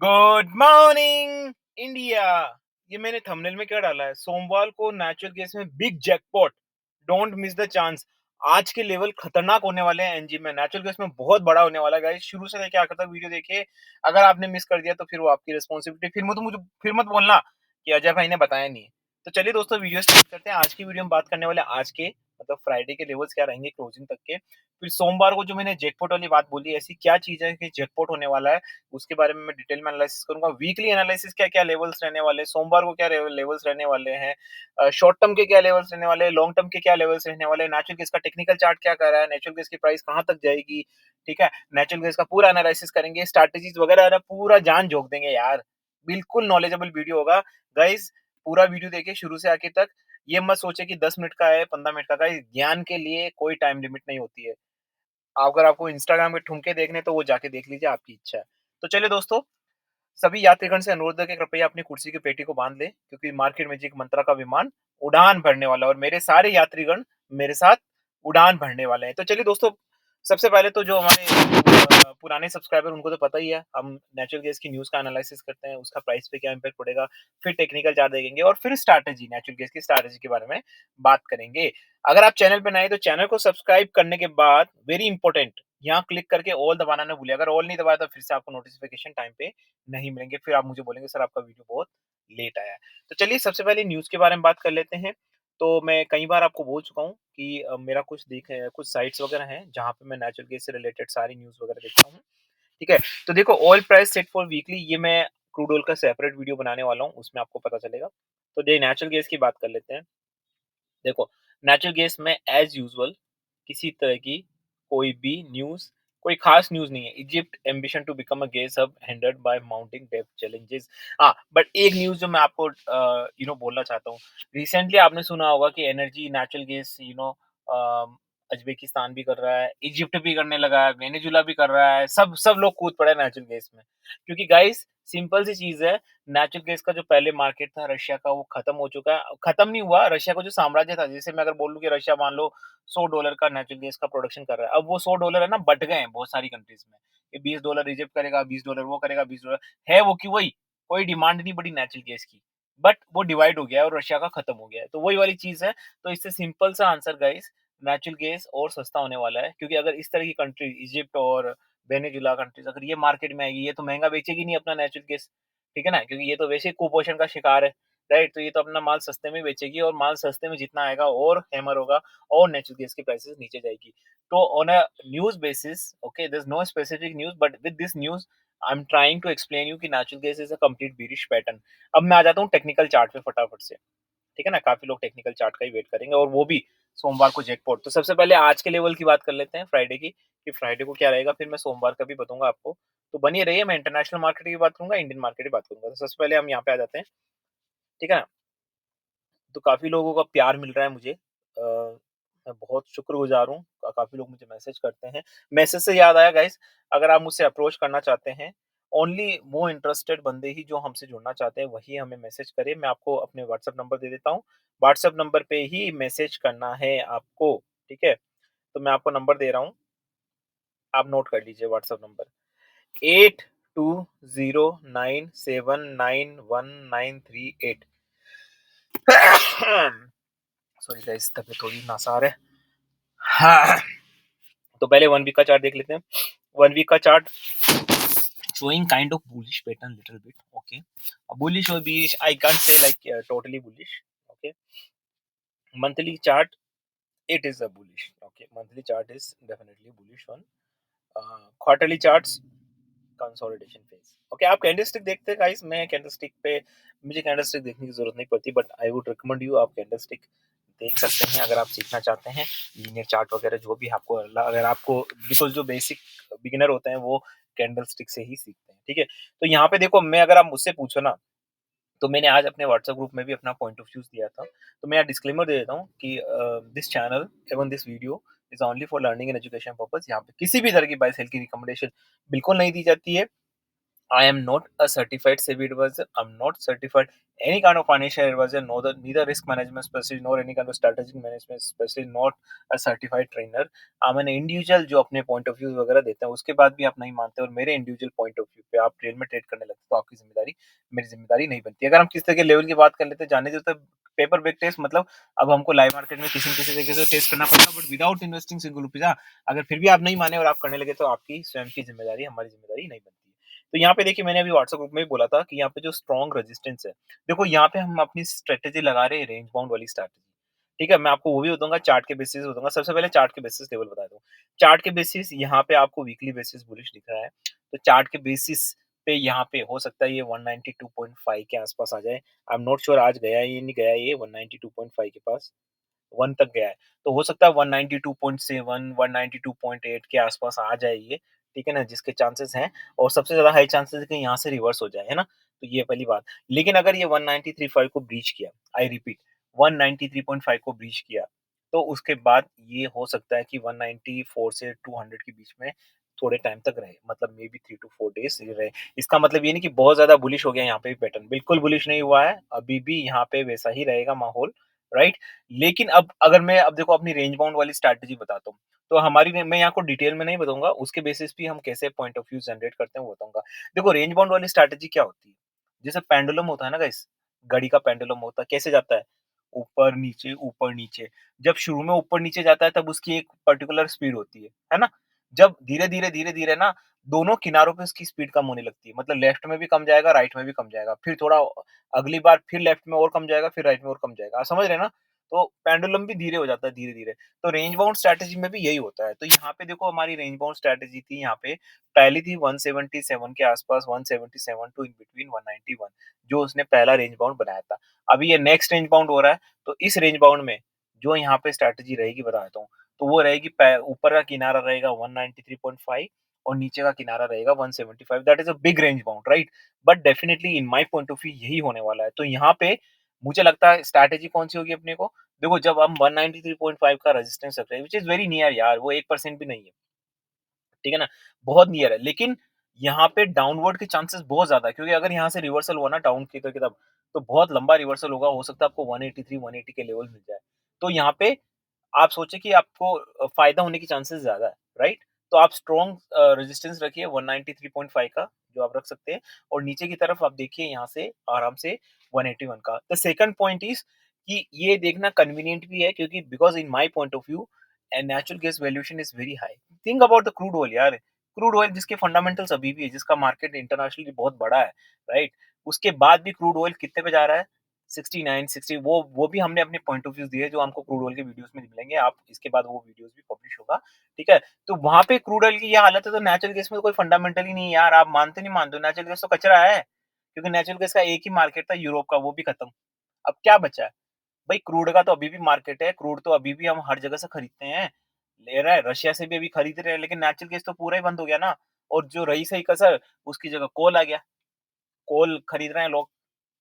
Good morning India. ये मैंने thumbnail में क्या डाला है? सोमवार को नेचुरल गैस में big jackpot, don't miss the chance. आज के लेवल खतरनाक होने वाले हैं एनजी में, नेचुरल गैस में बहुत बड़ा होने वाला है गाइस। शुरू से लेके आखिर तक वीडियो देखिए। अगर आपने मिस कर दिया तो फिर वो आपकी रिस्पॉन्सिबिलिटी। फिर मत बोलना कि अजय भाई ने बताया नहीं। तो चलिए दोस्तों, वीडियो स्टार्ट करते हैं। आज की वीडियो में बात करने वाले आज के मतलब फ्राइडे के लेवल्स क्या रहेंगे क्लोजिंग तक के। फिर सोमवार को जो मैंने जैकपॉट वाली बात बोली, ऐसी क्या चीज है कि जैकपॉट होने वाला है, उसके बारे में मैं डिटेल में एनालिसिस करूंगा। वीकली एनालिसिस क्या-क्या लेवल्स रहने वाले हैं, सोमवार को क्या लेवल्स रहने वाले हैं, शॉर्ट टर्म के क्या लेवल्स रहने वाले हैं, लॉन्ग टर्म के क्या लेवल्स रहने वाले हैं, नेचुरल गैस का टेक्निकल चार्ट क्या कर रहा है, नेचुरल गैस की प्राइस कहां तक जाएगी। ठीक है, नेचुरल गैस का पूरा एनालिसिस करेंगे, स्ट्रैटेजीज वगैरह पूरा जान झोंक देंगे यार। बिल्कुल नॉलेजेबल वीडियो होगा गाइस। पूरा वीडियो देखिए शुरू से आखिर तक। ये मत सोचे कि 10 मिनट का है, 15 मिनट का है। ज्ञान के लिए कोई टाइम लिमिट नहीं होती है। अगर आपको इंस्टाग्राम पे ठुमके देखने तो वो जाके देख लीजिए, आपकी इच्छा है। तो चलिए दोस्तों, सभी यात्रीगण से अनुरोध है कि कृपया अपनी कुर्सी की पेटी को बांध लें, क्योंकि मार्केट मैजिक मंत्रा का विमान उड़ान भरने वाला है और मेरे सारे यात्रीगण मेरे साथ उड़ान भरने वाले हैं। तो चलिए दोस्तों, सबसे पहले तो जो हमारे पुराने सब्सक्राइबर उनको तो पता ही है, हम नेचुरल गैस की न्यूज़ का एनालिसिस करते हैं, उसका प्राइस पे क्या इम्पैक्ट पड़ेगा, फिर टेक्निकल चार्ट देखेंगे और फिर स्ट्रैटेजी, नेचुरल गैस की स्ट्रैटेजी के बारे में बात करेंगे। अगर आप चैनल पे नए हैं तो चैनल को सब्सक्राइब करने के बाद वेरी इंपॉर्टेंट, यहाँ क्लिक करके ऑल दबाना ना भूलिए। अगर ऑल नहीं दबाया तो फिर से आपको नोटिफिकेशन टाइम पे नहीं मिलेंगे, फिर आप मुझे बोलेंगे सर आपका वीडियो बहुत लेट आया है। तो चलिए सबसे पहले न्यूज़ के बारे में बात कर लेते हैं। तो मैं कई बार आपको बोल चुका हूँ कि मेरा कुछ साइट्स वगैरह हैं जहाँ पे मैं नेचुरल गैस से रिलेटेड सारी न्यूज़ वगैरह देखता हूँ। ठीक है? तो देखो, oil price set for weekly, ये मैं क्रूड ऑयल का सेपरेट वीडियो बनाने वाला हूँ, उसमें आपको पता चलेगा। तो नेचुरल गैस की बात कर लेते हैं। देखो, नेचुरल गैस में एज़ यूजुअल किसी तरह की कोई भी न्यूज़, कोई खास न्यूज़ नहीं है। Egypt ambition to become a gas hub hindered by mounting depth challenges. हाँ, बट एक न्यूज़ जो मैं आपको बोलना चाहता हूँ। रिसेंटली आपने सुना होगा कि एनर्जी नेचुरल गैस अ, उज़्बेकिस्तान भी कर रहा है, इजिप्ट भी करने लगा है, वेनेजुला भी कर रहा है, सब सब लोग कूद पड़े हैं नेचुरल गैस में। क्योंकि गाइस सिंपल सी चीज़ है, नेचुरल गैस का जो पहले मार्केट था रशिया का, वो खत्म हो चुका है। खत्म नहीं हुआ, रशिया का जो साम्राज्य था, जैसे मैं अगर बोलूँ कि रशिया मान लो $100 का नेचुरल गैस का प्रोडक्शन कर रहा है। अब वो $100 है ना, बँट गए हैं बहुत सारी कंट्रीज़ में। ये $20 इजिप्ट करेगा, $20 वो करेगा, $20 है वो की वही, कोई डिमांड नहीं बढ़ी नेचुरल गैस की। बट वो डिवाइड हो गया है और रशिया का खत्म हो गया है। तो वही वाली चीज़ है। तो इससे सिंपल सा आंसर गाइस, नेचुरल गैस और सस्ता होने वाला है, क्योंकि अगर इस तरह की कंट्री इजिप्ट और वेनेजुला कंट्रीज़ अगर ये मार्केट में आएगी, ये तो महँगा बेचेगी नहीं अपना नेचुरल गैस। ठीक है ना? क्योंकि ये तो वैसे ही कुपोषण का शिकार है, राइट? तो ये तो अपना माल सस्ते में बेचेगी और माल सस्ते में जितना आएगा और हैमर होगा और नेचुरल गैस की प्राइसेस नीचे जाएगी। तो on a news basis, okay, there is no specific news, but with this news I am trying to explain you कि natural gas is a complete bearish pattern. अब मैं आ जाता हूँ टेक्निकल चार्ट पे फटाफट से। ठीक है ना? काफ़ी लोग टेक्निकल चार्ट का ही वेट करेंगे और वो भी सोमवार को जैकपॉट। तो सबसे पहले आज के लेवल की बात कर लेते हैं फ्राइडे की, कि फ्राइडे को क्या रहेगा, फिर मैं सोमवार का भी बताऊँगा आपको। तो बनिए रहिए, मैं इंटरनेशनल मार्केट की बात करूँगा, इंडियन मार्केट की बात करूँगा। तो सबसे पहले हम यहाँ पे आ जाते हैं, ठीक है ना? तो काफ़ी लोगों का प्यार मिल रहा है मुझे। मैं बहुत शुक्रगुज़ार हूँ। काफ़ी लोग मुझे मैसेज करते हैं। मैसेज से याद आया गाइज़, अगर आप मुझसे अप्रोच करना चाहते हैं, ओनली वो इंटरेस्टेड बंदे ही जो हमसे जुड़ना चाहते हैं, वही हमें मैसेज करें। मैं आपको अपने व्हाट्सएप नंबर दे देता हूँ। व्हाट्सएप नंबर पे ही मैसेज करना है आपको, ठीक है? तो मैं आपको नंबर दे रहा हूँ, आप नोट कर लीजिए व्हाट्सएप नंबर 8209791138। सॉरी गाइस, तबीयत थोड़ी नासार है। हाँ, तो पहले 1 वीक का चार्ट देख लेते हैं। 1 वीक का chart showing kind of bullish pattern little bit, okay? Bullish or bearish, I can't say like totally bullish, okay? Monthly chart, it is a bullish, okay? Monthly chart is definitely bullish one. Quarterly charts, consolidation phase, okay. आप candlestick देखते हैं guys? मैं candlestick पे, मुझे candlestick देखने की जरूरत नहीं पड़ती, but I would recommend you, आप कैंडलस्टिक देख सकते हैं अगर आप सीखना चाहते हैं। लीनियर चार्ट वगैरह जो भी आपको, अगर आपको, बिकॉज जो बेसिक बिगिनर होते हैं वो कैंडलस्टिक से ही सीखते हैं, ठीक है? तो यहाँ पे देखो, मैं अगर आप मुझसे पूछो ना, तो मैंने आज अपने व्हाट्सएप ग्रुप में भी अपना पॉइंट ऑफ व्यूज दिया था। तो मैं यहाँ डिस्क्लेमर दे देता हूँ कि दिस चैनल एवं this video is only for learning and education purpose. यहाँ पे किसी भी तरह की बाय सेल की रिकमेंडेशन बिल्कुल नहीं दी जाती है। I am not a certified SEBI advisor. I'm not certified any kind of financial advisor, neither risk management specialist nor any kind of strategic management specialist, not a certified trainer. I'm an individual जो अपने point of view वगैरह देता है, उसके बाद भी आप नहीं मानते और मेरे इंडिविजुअल पॉइंट ऑफ व्यू पे आप ट्रेड में ट्रेड करने लगते हो, तो आपकी जिम्मेदारी मेरी जिम्मेदारी नहीं बनती। अगर हम किस तरह के लेवल की बात कर लेते हैं, जाने जो तो पेपर बेक टेस्ट मतलब अब हमको लाइव मार्केट में किसी न किसी तरीके से टेस्ट करना पड़ेगा, but without investing single rupees. अगर फिर भी आप नहीं माने और आप करने लगे, तो आपकी स्वयं की जिम्मेदारी, हमारी जिम्मेदारी नहीं बनती। तो यहाँ पे देखिए, मैंने अभी व्हाट्सएप ग्रुप में भी बोला था कि यहाँ पे जो स्ट्रॉन्ग रेजिस्टेंस है, देखो यहाँ पे हम अपनी स्ट्रेटेजी लगा रहे हैं, रेंज बाउंड वाली स्ट्रेटेजी। ठीक है, मैं आपको वो भी बताऊंगा, चार्ट के बेसिस बताऊंगा। सबसे पहले चार्ट के बेसिस लेवल बता दूं। चार्ट के बेसिस यहाँ पे आपको वीकली बेसिस बुलिश दिख रहा है, तो चार्ट के बेसिस पे यहाँ पे हो सकता है ये 192.5 के आसपास आ जाए। आई एम नॉट श्योर आज गया है ये, नहीं गया है ये 192.5 के पास, 1 तक गया है। तो हो सकता है 192.7, 192.8 के आसपास आ जाए ये, ठीक है ना? जिसके चांसेस हैं, और सबसे ज़्यादा हाई चांसेस है कि यहाँ से रिवर्स हो जाए, है ना? तो ये पहली बात। लेकिन अगर ये 193.5 को ब्रीच किया, आई रिपीट 193.5 को ब्रीच किया, तो उसके बाद ये हो सकता है कि 194 से 200 के बीच में थोड़े टाइम तक रहे, मतलब मे बी 3 टू 4 डेज़ ये रहे। इसका मतलब ये नहीं कि बहुत ज़्यादा बुलिश हो गया यहाँ पे पैटर्न, बिल्कुल बुलिश नहीं हुआ है, अभी भी यहाँ पे वैसा ही रहेगा माहौल, राइट? लेकिन अब अगर मैं अब देखो अपनी रेंज बाउंड वाली स्ट्रैटेजी बताता हूँ। तो हमारी मैं यहाँ को डिटेल में नहीं बताऊँगा, उसके बेसिस पे हम कैसे पॉइंट ऑफ व्यू जनरेट करते हैं वो बताऊँगा। देखो रेंज बाउंड वाली स्ट्रैटेजी क्या होती है? जैसे पेंडुलम होता है ना गाइस, घड़ी का पेंडुलम होता है, कैसे जाता है? ऊपर-नीचे, ऊपर-नीचे। जब शुरू में ऊपर-नीचे जाता है तब उसकी एक पर्टिकुलर स्पीड होती है ना? जब धीरे-धीरे, धीरे-धीरे ना दोनों किनारों पे उसकी स्पीड कम होने लगती है। मतलब लेफ्ट में भी कम जाएगा, राइट में भी कम जाएगा। फिर थोड़ा अगली बार फिर लेफ्ट में और कम जाएगा, फिर राइट में और कम जाएगा। आप समझ रहे हैं ना? तो पेंडुलम भी धीरे हो जाता है धीरे-धीरे। तो रेंज बाउंड स्ट्रैटेजी में भी यही होता है। तो यहाँ पे देखो हमारी रेंज बाउंड स्ट्रैटेजी थी यहाँ पे, पहली थी 177 के आसपास, 177 टू इन बिटवीन 191, जो उसने पहला रेंज बाउंड बनाया था। अभी ये नेक्स्ट रेंज बाउंड हो रहा है, तो इस रेंज बाउंड में जो यहाँ पे स्ट्रैटेजी रहेगी बता देता हूँ। तो वो रहेगी, ऊपर का किनारा रहेगा 193.5 और नीचे का किनारा रहेगा 175। That is a big range bound, right? But definitely in my point of view यही होने वाला है। तो यहाँ पे मुझे लगता है स्ट्रैटेजी कौन-सी होगी अपने को? देखो जब हम 193.5 का रेजिस्टेंस रख रहे हैं, व्हिच इज़ वेरी नियर यार, वो 1% भी नहीं है। ठीक है ना? बहुत नियर है। लेकिन यहाँ पे डाउनवर्ड के चांसेस बहुत ज़्यादा है, क्योंकि अगर यहाँ से रिवर्सल हुआ ना डाउन की करके तब, तो बहुत लंबा रिवर्सल होगा, हो सकता है आपको 183, 180 के लेवल मिल जाए। तो यहाँ पे आप सोचिए कि आपको फ़ायदा होने की चांसेस ज़्यादा है, राइट? तो आप स्ट्रॉन्ग रेजिस्टेंस रखिए 193.5 का, जो आप रख सकते हैं, और नीचे की तरफ आप देखिए यहाँ से आराम से 181 का। द सेकंड पॉइंट इज़ कि ये देखना कन्वीनिएंट भी है, क्योंकि because in my point of view natural gas valuation is very high. Think about the crude oil यार, क्रूड ऑयल जिसके फंडामेंटल्स अभी भी है, जिसका मार्केट इंटरनेशनली बहुत बड़ा है, राइट? उसके बाद भी क्रूड ऑयल कितने पे जा रहा है? 69, 60, वो भी हमने अपने पॉइंट ऑफ व्यूज़ दिए जो हमको क्रूड ऑयल के वीडियोज़ में मिलेंगे। आप इसके बाद वो वीडियोज़ भी पब्लिश होगा, ठीक है? तो वहाँ पे क्रूड ऑयल की ये हालत है, तो नेचुरल गैस में तो कोई फंडामेंटल ही नहीं है यार, आप मानते नहीं मानते हो, नेचुरल गैस तो कचरा है। क्योंकि नेचुरल गैस का एक ही मार्केट था यूरोप का, वो भी खत्म। अब क्या बचा है? भाई क्रूड का तो अभी भी मार्केट है, क्रूड तो अभी भी हम हर जगह से खरीदते हैं, ले रहा है, रशिया से भी अभी खरीद रहे हैं, लेकिन नेचुरल गैस तो पूरा ही बंद हो गया ना। और जो रही सही कसर, उसकी जगह कोल आ गया, कोल खरीद रहे हैं लोग।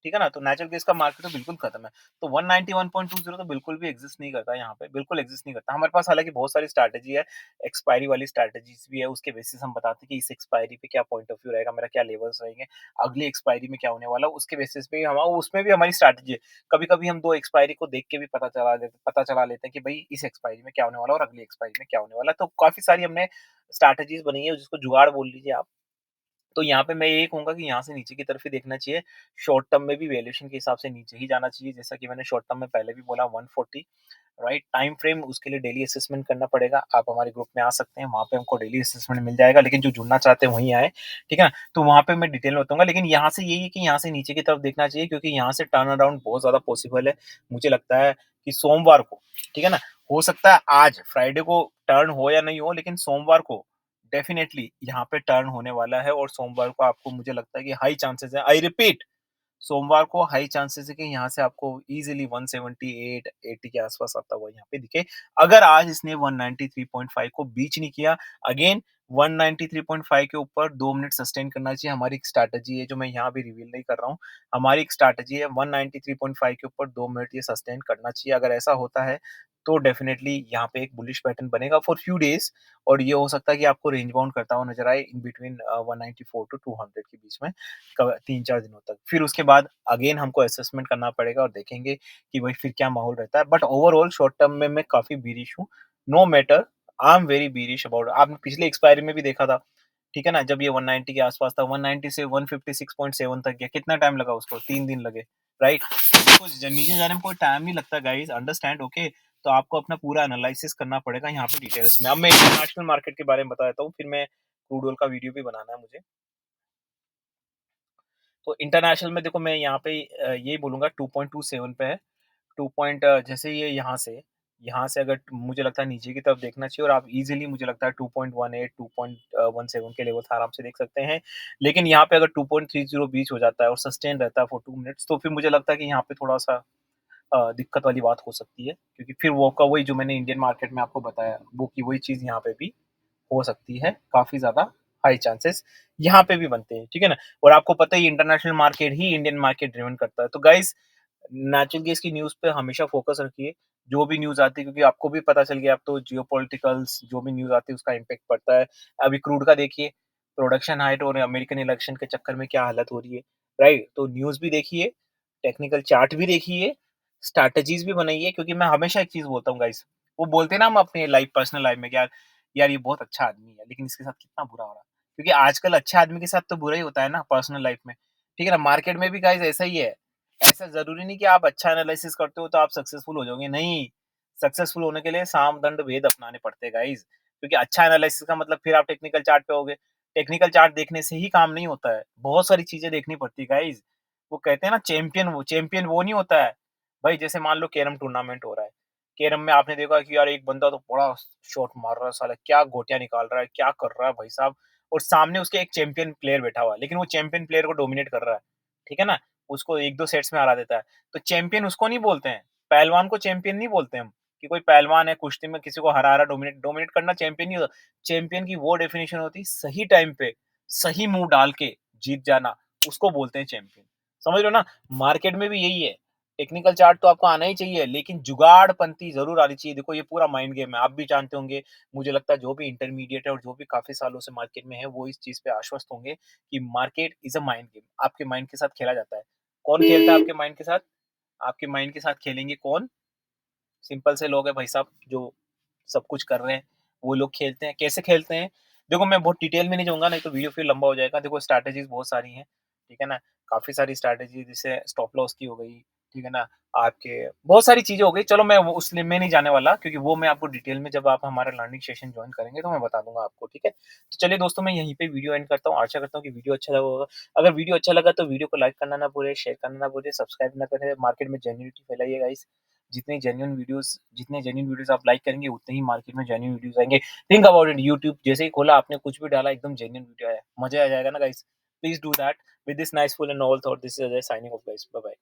ठीक है ना? तो नेचुरल गैस का मार्केट तो बिल्कुल खत्म है। तो 191.20 तो बिल्कुल भी एक्सिस्ट नहीं करता यहाँ पे, बिल्कुल एक्सिस्ट नहीं करता। हमारे पास हालाँकि बहुत सारी स्ट्रैटेजी है, एक्सपायरी वाली स्ट्रैटेजीज़ भी है, उसके बेसिस हम बताते हैं कि इस एक्सपायरी पे क्या पॉइंट ऑफ व्यू रहेगा, मेरा क्या लेवल्स रहेंगे, अगली एक्सपायरी में क्या होने वाला है, उसके बेसिस पे हम उसमें भी हमारी स्ट्रैटेजी है। कभी-कभी हम 2 एक्सपायरी को देख के भी पता चला लेते हैं कि भई इस एक्सपायरी में क्या होने वाला है और अगली एक्सपायरी में क्या होने वाला है। तो काफ़ी सारी हमने स्ट्रैटेजीज़ बनाई है, जिसको जुगाड़ बोल लीजिए आप। तो यहाँ पे मैं यही कहूँगा कि यहाँ से नीचे की तरफ ही देखना चाहिए। शॉर्ट टर्म में भी वैल्यूएशन के हिसाब से नीचे ही जाना चाहिए, जैसा कि मैंने शॉर्ट टर्म में पहले भी बोला 140, राइट? टाइम फ्रेम उसके लिए डेली असेसमेंट करना पड़ेगा। आप हमारे ग्रुप में आ सकते हैं, वहाँ पे हमको डेली असेसमेंट मिल जाएगा, लेकिन जो जुड़ना चाहते हैं वहीं आएँ, ठीक है ना? तो वहाँ पे मैं डिटेल में बताऊँगा, लेकिन यहाँ से यही है कि यहाँ से नीचे की तरफ देखना चाहिए, क्योंकि यहाँ से टर्न अराउंड बहुत ज़्यादा पॉसिबल है। मुझे लगता है कि सोमवार को, ठीक है ना? हो सकता है आज फ्राइडे को टर्न हो या नहीं हो, लेकिन सोमवार को डेफिनिटली यहाँ पे टर्न होने वाला है, और सोमवार को आपको मुझे लगता है कि हाई चांसेस है, आई रिपीट, सोमवार को हाई चांसेस है कि यहाँ से आपको इजीली 178, 80 के आसपास आता हुआ यहाँ पे दिखे। अगर आज इसने 193.5 को बीच नहीं किया, अगेन 193.5 के ऊपर 2 मिनट सस्टेन करना चाहिए। हमारी एक स्ट्रैटेजी है जो मैं यहाँ भी रिवील नहीं कर रहा हूँ। हमारी एक स्ट्रैटेजी है 193.5 के ऊपर 2 मिनट ये सस्टेन करना चाहिए। अगर ऐसा होता है तो डेफ़िनेटली यहाँ पे एक बुलिश पैटर्न बनेगा फॉर फ्यू डेज़ और ये हो सकता है कि आपको रेंज बाउंड करता हुआ नज़र आए इन बिटवीन 194 टू 200 के बीच में 3-4 दिनों तक। फिर उसके बाद अगेन हमको असेसमेंट करना पड़ेगा और देखेंगे कि भाई फिर क्या माहौल रहता है। बट ओवरऑल शॉर्ट टर्म में मैं काफ़ी बीरिश हूँ। No matter I am very bearish about आपने पिछले एक्सपायरी में भी देखा था, ठीक है ना? जब ये 190 के आस-पास था, 190 से 156.7 तक गया, कितना टाइम लगा उसको? 3 दिन लगे, राइट? तो नीचे जाने में कोई टाइम नहीं लगता गाइस, अंडरस्टैंड ओके? तो आपको अपना पूरा एनालिसिस करना पड़ेगा यहाँ पे डिटेल्स में। अब मैं इंटरनेशनल मार्केट के बारे में बता देता हूँ, फिर मैं क्रूड ऑयल का वीडियो भी बनाना है मुझे। तो इंटरनेशनल में देखो मैं यहाँ पे यही बोलूँगा 2.27 पे है। 2 पॉइंट जैसे ये यहाँ से अगर मुझे लगता है नीचे की तरफ देखना चाहिए और आप इज़िली मुझे लगता है 2.18 2.17 के लेवल्स आराम से देख सकते हैं। लेकिन यहाँ पे अगर 2.30 बीच हो जाता है और सस्टेन रहता है फॉर 2 मिनट्स तो फिर मुझे लगता है कि यहाँ पे थोड़ा-सा दिक्कत वाली बात हो सकती है। क्योंकि फिर वो का वही जो मैंने इंडियन मार्केट में आपको बताया, वो की वही चीज़ यहाँ पे भी हो सकती है, काफ़ी ज़्यादा हाई चांसेस यहाँ पे भी बनते हैं, ठीक है ना? और आपको पता ही इंटरनेशनल मार्केट ही इंडियन मार्केट ड्रिवन करता है। तो गाइज़ नेचुरल गैस की न्यूज़ पे हमेशा फ़ोकस रखिए, जो भी न्यूज़ आती है क्योंकि आपको भी पता चल गया अब तो जियोपॉलिटिकल्स जो भी न्यूज़ आती है उसका इम्पैक्ट पड़ता है। अभी क्रूड का देखिए, प्रोडक्शन हाइट और अमेरिकन इलेक्शन के चक्कर में क्या हालत हो रही है, राइट? तो न्यूज़ भी देखिए, टेक्निकल चार्ट भी देखिए, स्ट्रैटेजीज़ भी बनाइए क्योंकि मैं हमेशा एक चीज़ बोलता हूँ गाइज़, वो बोलते हैं ना हम अपने लाइफ़ पर्सनल लाइफ़ में कि यार यार ये बहुत अच्छा आदमी है, लेकिन इसके साथ कितना बुरा हो रहा है। क्योंकि आजकल अच्छे आदमी के साथ तो बुरा ही होता है ना पर्सनल लाइफ़ में, ठीक है ना? मार्केट में भी गाइज़ ऐसा ही है। ऐसा ज़रूरी नहीं कि आप अच्छा एनालिसिस करते हो तो आप सक्सेसफुल हो जाओगे, नहीं। सक्सेसफुल होने के लिए साम, दंड, भेद अपनाने पड़ते हैं गाइज़। क्योंकि अच्छा एनालिसिस का मतलब फिर आप टेक्निकल चार्ट पे होगे। टेक्निकल चार्ट देखने से ही काम नहीं होता है, बहुत सारी चीज़ें देखनी पड़ती है गाइज़। वो कहते हैं ना चैंपियन वो नहीं होता है। भाई जैसे मान लो कैरम टूर्नामेंट हो रहा है, कैरम में आपने देखा कि यार एक बंदा तो बड़ा शॉट मार रहा है साला, क्या गोटियाँ निकाल रहा है, क्या कर रहा है भाई साहब और सामने उसके एक चैंपियन प्लेयर बैठा हुआ है, लेकिन वो चैंपियन प्लेयर को डोमिनेट कर रहा है, ठीक है ना? उसको 1-2 सेट्स में हरा देता है। तो चैंपियन उसको नहीं बोलते हैं, पहलवान को चैंपियन नहीं बोलते हम, कि कोई पहलवान है कुश्ती में किसी को हरा रहा डोमिनेट डोमिनेट करना चैंपियन नहीं होता। चैंपियन की वो डेफिनिशन होती है सही टाइम पे, सही मूव डाल के जीत जाना, उसको बोलते हैं चैंपियन। समझ रहे हो ना? मार्केट में भी यही है। टेक्निकल चार्ट तो आपको आना ही चाहिए, लेकिन जुगाड़पंती ज़रूर आनी चाहिए। देखो ये पूरा माइंड गेम है, आप भी जानते होंगे, मुझे लगता है जो भी इंटरमीडिएट है और जो भी काफ़ी सालों से मार्केट में है, वो इस चीज़ पे आश्वस्त होंगे कि market is a mind game. आपके माइंड के साथ खेला जाता है। कौन खेलता है आपके माइंड के साथ? आपके माइंड के साथ खेलेंगे कौन? सिंपल से लोग हैं भाई साहब जो सब कुछ कर रहे हैं, वो लोग खेलते हैं। कैसे खेलते हैं? देखो मैं बहुत डिटेल में नहीं जाऊँगा नहीं तो वीडियो फिर लंबा हो जाएगा। देखो स्ट्रैटेजीज़ बहुत सारी हैं, ठीक है ना? काफ़ी सारी स्ट्रैटेजी जैसे स्टॉप लॉस की हो गई, ठीक है ना? आपके बहुत सारी चीज़ें हो गई। चलो मैं वो उसमें में नहीं जाने वाला क्योंकि वो मैं आपको डिटेल में जब आप हमारा लर्निंग सेशन जॉइन करेंगे तो मैं बता दूँगा आपको, ठीक है? तो चलिए दोस्तों मैं यहीं पे वीडियो एंड करता हूँ। आशा करता हूँ कि वीडियो अच्छा लगा होगा। अगर वीडियो अच्छा लगा तो वीडियो को लाइक करना ना भूलें, शेयर करना ना भूलें, सब्सक्राइब ना करें। मार्केट में जेन्युइनिटी फैलाइए गाइस। जितने जेन्युइन वीडियोज़ आप लाइक करेंगे उतने ही मार्केट में जेन्युइन वीडियोज़ आएँगे। थिंक अबाउट इट यूट्यूब जैसे ही खोला आपने कुछ भी डाला एकदम जेन्युइन वीडियो आया। मज़ा आ जाएगा ना guys. Please do that with this nice full and novel thought this is Ajay signing off guys. Bye bye.